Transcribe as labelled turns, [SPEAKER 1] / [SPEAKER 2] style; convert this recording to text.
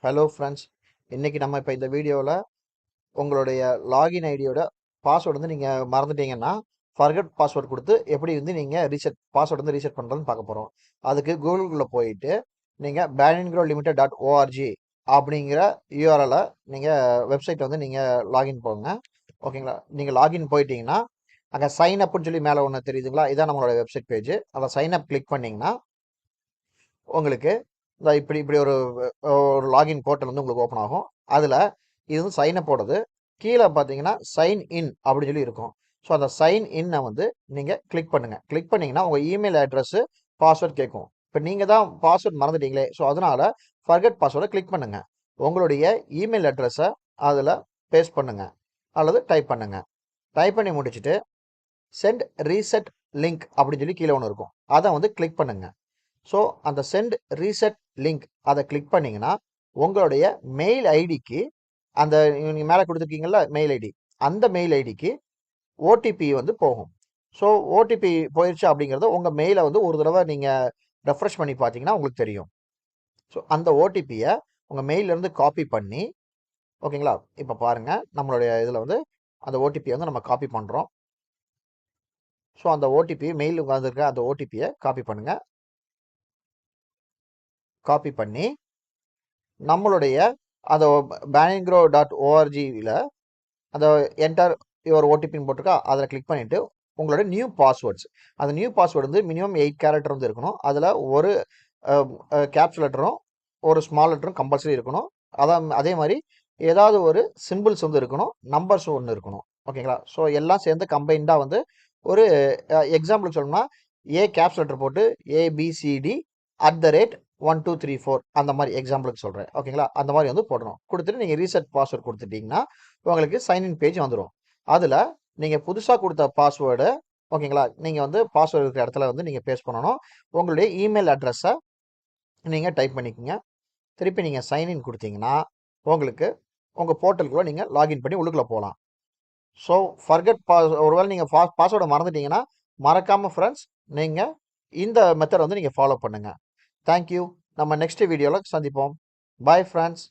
[SPEAKER 1] Hello friends. இன்னைக்கு நம்ம இப்போ இந்த வீடியோவில் உங்களுடைய லாகின் ஐடியோட பாஸ்வேர்டு வந்து நீங்கள் மறந்துட்டீங்கன்னா ஃபர்கட் பாஸ்வேர்டு கொடுத்து எப்படி வந்து நீங்கள் பாஸ்வேர்டு வந்து ரீசெட் பண்ணுறதுன்னு பார்க்க போகிறோம். அதுக்கு கூகுளில் போயிட்டு நீங்கள் banyangrow.limited.org அப்படிங்கிற யூஆர்எல்லை நீங்கள் வெப்சைட் வந்து நீங்கள் லாகின் போங்க. ஓகேங்களா? நீங்கள் லாகின் போயிட்டீங்கன்னா அங்கே சைன் அப்னு சொல்லி மேலே ஒன்று தெரியுதுங்களா? இதான் நம்மளோட வெப்சைட் பேஜ். அதை சைன் அப் கிளிக் பண்ணிங்கன்னா உங்களுக்கு இந்த இப்படி இப்படி ஒரு ஒரு லாகின் போர்ட்டல் வந்து உங்களுக்கு ஓப்பன் ஆகும். அதில் இது வந்து சைன் அப் போடுறது. கீழே பார்த்தீங்கன்னா சைன் இன் அப்படின்னு சொல்லி இருக்கும். ஸோ அந்த சைன் இன்னை வந்து நீங்கள் கிளிக் பண்ணுங்கள். கிளிக் பண்ணிங்கன்னா உங்கள் இமெயில் அட்ரஸ்ஸு பாஸ்வேர்ட் கேட்கும். இப்போ நீங்கள் தான் பாஸ்வேர்ட் மறந்துட்டீங்களே, ஸோ அதனால் ஃபர்கட் பாஸ்வேர்டை கிளிக் பண்ணுங்கள். உங்களுடைய இமெயில் அட்ரஸை அதில் பேஸ்ட் பண்ணுங்கள் அல்லது டைப் பண்ணுங்கள். டைப் பண்ணி முடிச்சுட்டு சென்ட் ரீசெட் லிங்க் அப்படின்னு சொல்லி கீழே ஒன்று இருக்கும். அதை வந்து கிளிக் பண்ணுங்கள். ஸோ அந்த சென்ட் ரீசெட் லிங்க் அதை கிளிக் பண்ணிங்கன்னா உங்களுடைய மெயில் ஐடிக்கு அந்த நீங்கள் மேலே கொடுத்துருக்கீங்களா மெயில் ஐடி, அந்த மெயில் ஐடிக்கு ஓடிபி வந்து போகும். ஸோ ஓடிபி போயிடுச்சு அப்படிங்கிறத உங்கள் மெயிலை வந்து ஒரு தடவை நீங்கள் ரெஃப்ரெஷ் பண்ணி பார்த்தீங்கன்னா உங்களுக்கு தெரியும். ஸோ அந்த ஓடிபியை உங்கள் மெயிலேருந்து காப்பி பண்ணி, ஓகேங்களா? இப்போ பாருங்கள், நம்மளுடைய இதில் வந்து அந்த ஓடிபியை வந்து நம்ம காப்பி பண்ணுறோம். ஸோ அந்த ஓடிபி மெயில் வந்திருக்க அந்த ஓடிபியை காப்பி பண்ணுங்கள். காப்பி பண்ணி நம்மளுடைய அந்த banyangrow.org-ல அந்த என்டர் யுவர் ஓடிபின்னு போட்டிருக்கா, அதில் கிளிக் பண்ணிவிட்டு உங்களோட நியூ பாஸ்வேர்ட்ஸ், அந்த நியூ பாஸ்வேர்டு வந்து மினிமம் 8 கேரக்டர் வந்து இருக்கணும். அதில் ஒரு கேப்ஸ் லெட்டரும் ஒரு ஸ்மால் லெட்டரும் கம்பல்சரி இருக்கணும். அதே மாதிரி ஏதாவது ஒரு சிம்பிள்ஸ் வந்து இருக்கணும், நம்பர்ஸ் ஒன்று இருக்கணும். ஓகேங்களா? ஸோ எல்லாம் சேர்ந்து கம்பைண்டாக வந்து ஒரு எக்ஸாம்பிளுக்கு சொல்லணும்னா கேப்ஸ் லெட்டர் போட்டு ABCD @ 1 2 3 4 அந்த மாதிரி எக்ஸாம்பிளுக்கு சொல்கிறேன். ஓகேங்களா? அந்த மாதிரி வந்து போடணும். கொடுத்துட்டு நீங்கள் ரீசெட் பாஸ்வேர்டு கொடுத்துட்டிங்கன்னா உங்களுக்கு சைன்இன் பேஜ் வந்துடும். அதில் நீங்கள் புதுசாக கொடுத்த பாஸ்வேர்டு, ஓகேங்களா, நீங்கள் வந்து பாஸ்வேர்டு இருக்கிற இடத்துல வந்து நீங்கள் பேஸ்ட் பண்ணணும். உங்களுடைய இமெயில் அட்ரஸை நீங்கள் டைப் பண்ணிக்கோங்க. திருப்பி நீங்கள் சைன்இன் கொடுத்தீங்கன்னா உங்களுக்கு உங்கள் போர்ட்டலுக்குள்ளே நீங்கள் லாகின் பண்ணி உள்ளுக்குள்ளே போகலாம். ஸோ ஒருவேளை நீங்கள் பாஸ்வேர்டை மறந்துட்டீங்கன்னா மறக்காமல் ஃப்ரெண்ட்ஸ் நீங்கள் இந்த மெத்தட் வந்து நீங்கள் ஃபாலோ பண்ணுங்கள். தேங்க்யூ. நம்ம நெக்ஸ்ட் வீடியோவில் சந்திப்போம். Bye friends.